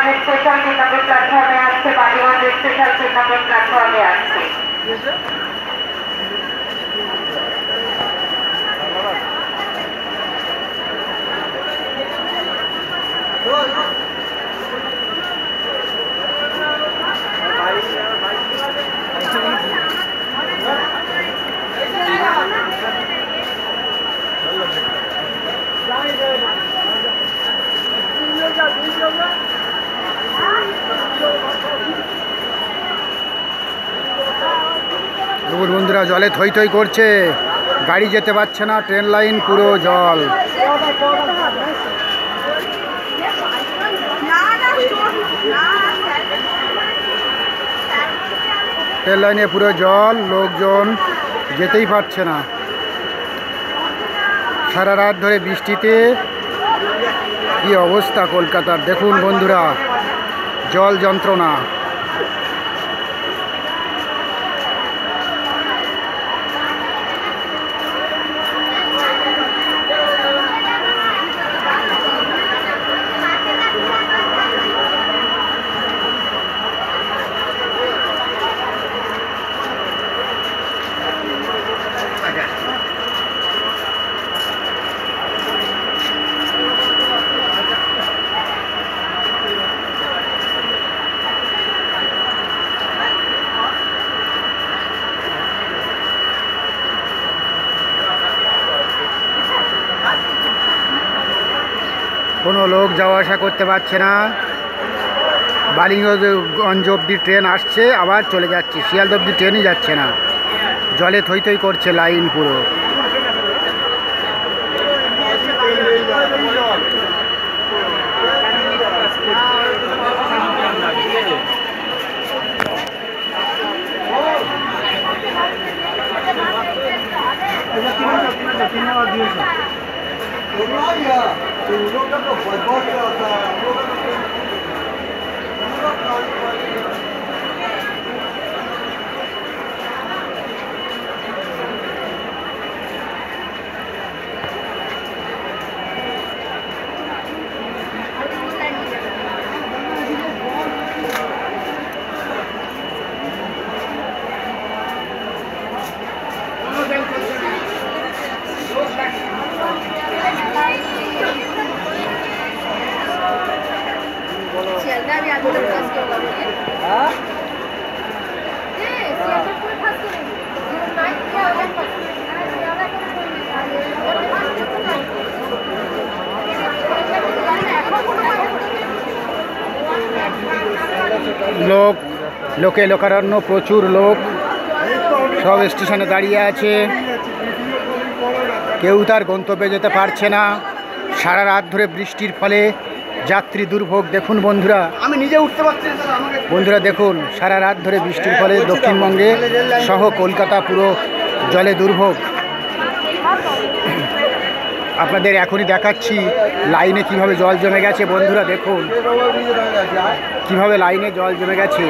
বর্ধমানের স্পেশাল 3 নম্বর প্ল্যাটফর্মে আসছে, বালিগঞ্জের স্পেশাল 3 নম্বর প্ল্যাটফর্মে আসছে। বন্ধুরা জলে থই থই করছে, গাড়ি যেতে পারছে না, ট্রেন লাইন পুরো জল। ট্রেন লাইনে পুরো জল, লোকজন যেতেই পারছে না। সারা রাত ধরে বৃষ্টিতে কি অবস্থা কলকাতার, দেখুন বন্ধুরা, জল যন্ত্রণা। কোনো লোক যাওয়া আসা করতে পারছে না। বালিগঞ্জ অবধি ট্রেন আসছে, আবার চলে যাচ্ছে, শিয়ালদা অবধি ট্রেনই যাচ্ছে না, জলে থই থই করছে লাইন পুরো। লোকে লোকারণ্য, প্রচুর লোক, সব স্টেশনে দাঁড়িয়ে আছে, কেউ তার গন্তব্যে যেতে পারছে না। সারা রাত ধরে বৃষ্টির ফলে যাত্রী দুর্ভোগ, দেখুন বন্ধুরা, আমি নিজে উঠতে পারছি না বন্ধুরা দেখুন, সারা রাত ধরে বৃষ্টির ফলে দক্ষিণবঙ্গে সহ কলকাতা পুরো জলে দুর্ভোগ। আপনাদের এখনই দেখাচ্ছি লাইনে কিভাবে জল জমে গেছে, বন্ধুরা দেখুন কিভাবে লাইনে জল জমে গেছে।